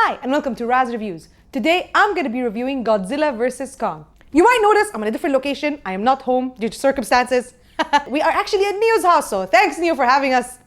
Hi, and welcome to razzreviews. Today, I'm going to be reviewing Godzilla vs. Kong. You might notice I'm in a different location. I am not home due to circumstances. We are actually at Neo's house, so thanks, Neo, for having us.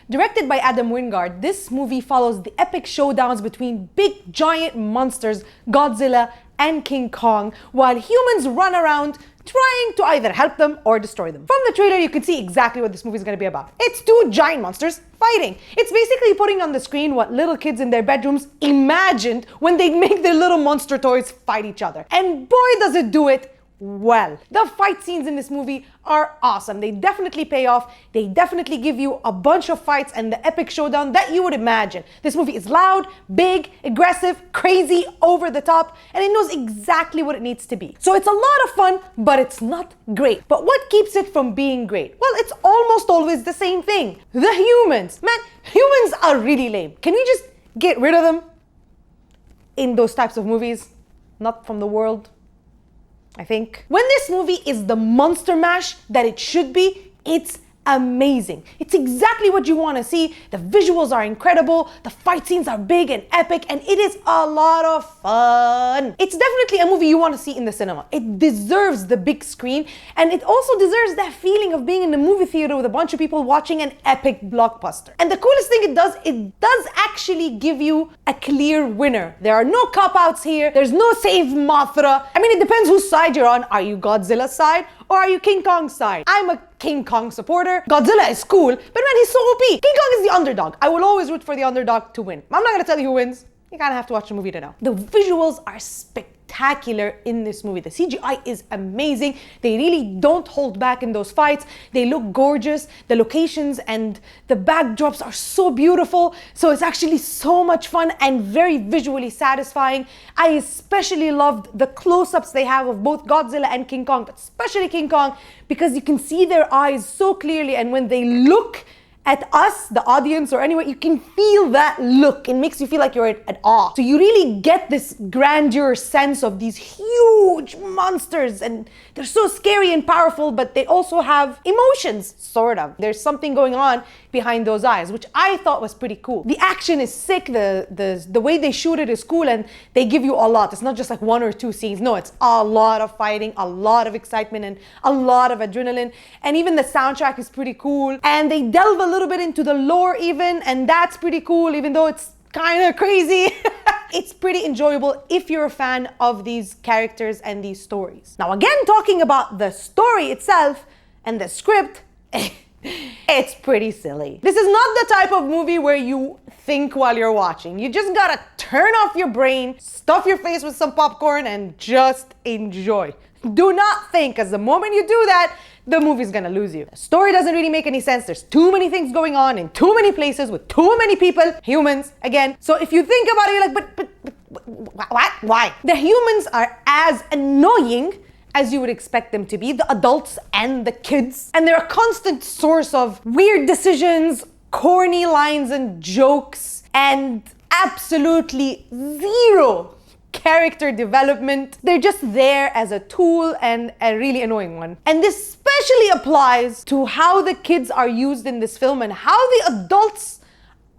Directed by Adam Wingard, this movie follows the epic showdowns between big giant monsters, Godzilla and King Kong, while humans run around trying to either help them or destroy them. From the trailer, you can see exactly what this movie is going to be about. It's two giant monsters fighting. It's basically putting on the screen what little kids in their bedrooms imagined when they make their little monster toys fight each other. And boy, does it do it well. The fight scenes in this movie are awesome. They definitely pay off. They definitely give you a bunch of fights and the epic showdown that you would imagine. This movie is loud, big, aggressive, crazy, over the top, and it knows exactly what it needs to be. So it's a lot of fun, but it's not great. But what keeps it from being great? Well, it's almost always the same thing. The humans. Man, humans are really lame. Can we just get rid of them in those types of movies? Not from the world, I think. When this movie is the monster mash that it should be, it's amazing. It's exactly what you want to see. The visuals are incredible, the fight scenes are big and epic, and it is a lot of fun. It's definitely a movie you want to see in the cinema. It deserves the big screen, and it also deserves that feeling of being in the movie theater with a bunch of people watching an epic blockbuster. And the coolest thing it does actually give you a clear winner. There are no cop-outs here. There's no save Mothra. I mean, it depends whose side you're on. Are you Godzilla's side or are you King Kong's side? I'm a King Kong supporter. Godzilla is cool, but man, he's so OP. King Kong is the underdog. I will always root for the underdog to win. I'm not gonna tell you who wins. You kind of have to watch the movie to know. The visuals are spectacular in this movie. The CGI is amazing. They really don't hold back in those fights. They look gorgeous. The locations and the backdrops are so beautiful. So it's actually so much fun and very visually satisfying. I especially loved the close-ups they have of both Godzilla and King Kong, but especially King Kong, because you can see their eyes so clearly, and when they look at us, the audience, or anywhere, you can feel that look. It makes you feel like you're at awe. So you really get this grandeur sense of these huge monsters, and they're so scary and powerful, but they also have emotions, sort of. There's something going on behind those eyes, which I thought was pretty cool. The action is sick, the way they shoot it is cool, and they give you a lot. It's not just like one or two scenes. No, it's a lot of fighting, a lot of excitement, and a lot of adrenaline. And even the soundtrack is pretty cool. And they delve a little bit into the lore even, and that's pretty cool, even though it's kind of crazy. It's pretty enjoyable if you're a fan of these characters and these stories. Now, again, talking about the story itself and the script, it's pretty silly. This is not the type of movie where you think while you're watching. You just gotta turn off your brain, stuff your face with some popcorn, and just enjoy. Do not think, because the moment you do that, the movie's gonna lose you. The story doesn't really make any sense. There's too many things going on in too many places with too many people, humans, again. So if you think about it, you're like, but what? Why? The humans are as annoying as you would expect them to be, the adults and the kids. And they're a constant source of weird decisions, corny lines and jokes, and absolutely zero character development. They're just there as a tool, and a really annoying one. And this especially applies to how the kids are used in this film and how the adults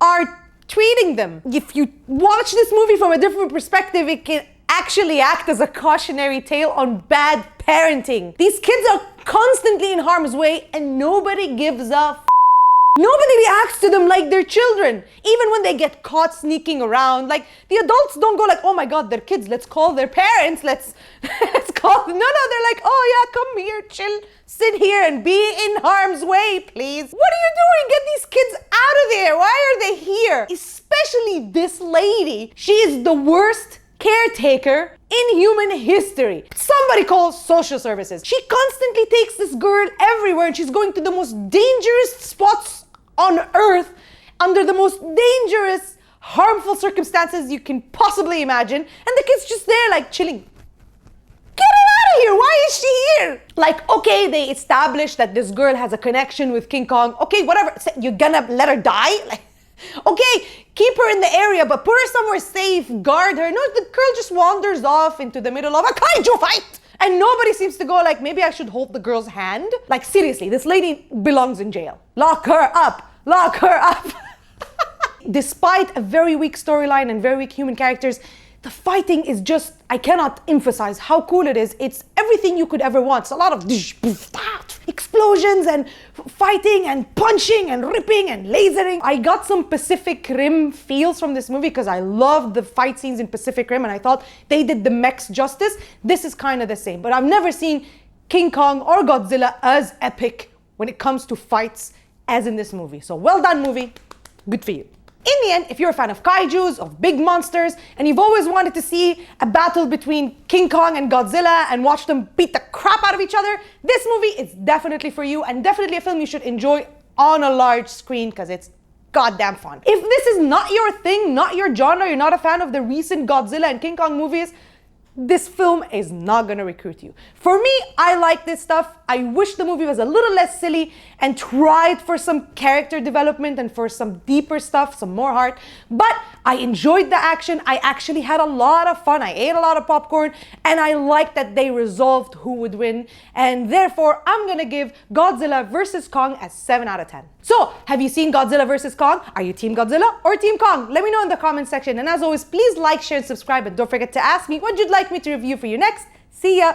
are treating them. If you watch this movie from a different perspective, it can actually act as a cautionary tale on bad parenting. These kids are constantly in harm's way, and nobody gives a Nobody reacts to them like they're children. Even when they get caught sneaking around, like, the adults don't go like, oh my God, they're kids, let's call their parents, let's call them. No, they're like, oh yeah, come here, chill, sit here and be in harm's way, please. What are you doing? Get these kids out of there. Why are they here? Especially this lady. She is the worst caretaker in human history. Somebody calls social services. She constantly takes this girl everywhere, and she's going to the most dangerous spots on earth under the most dangerous, harmful circumstances you can possibly imagine, and the kid's just there like chilling. Get her out of here! Why is she here? Like, okay, they established that this girl has a connection with King Kong. Okay, whatever. You're gonna let her die? Like, okay, keep her in the area, but put her somewhere safe, guard her. No, the girl just wanders off into the middle of a kaiju fight. And nobody seems to go like, maybe I should hold the girl's hand. Like, seriously, this lady belongs in jail. Lock her up. Lock her up. Despite a very weak storyline and very weak human characters, the fighting is just, I cannot emphasize how cool it is. It's everything you could ever want. It's a lot of explosions and fighting and punching and ripping and lasering. I got some Pacific Rim feels from this movie because I loved the fight scenes in Pacific Rim and I thought they did the mechs justice. This is kind of the same, but I've never seen King Kong or Godzilla as epic when it comes to fights as in this movie. So well done, movie. Good for you. In the end, if you're a fan of kaijus, of big monsters, and you've always wanted to see a battle between King Kong and Godzilla and watch them beat the crap out of each other, this movie is definitely for you and definitely a film you should enjoy on a large screen because it's goddamn fun. If this is not your thing, not your genre, you're not a fan of the recent Godzilla and King Kong movies, this film is not gonna recruit you. For me, I like this stuff. I wish the movie was a little less silly and tried for some character development and for some deeper stuff, some more heart. But I enjoyed the action. I actually had a lot of fun. I ate a lot of popcorn and I liked that they resolved who would win. And therefore, I'm gonna give Godzilla vs. Kong a 7 out of 10. So, have you seen Godzilla vs. Kong? Are you Team Godzilla or Team Kong? Let me know in the comment section. And as always, please like, share, and subscribe. And don't forget to ask me what you'd like me to review for you next. See ya!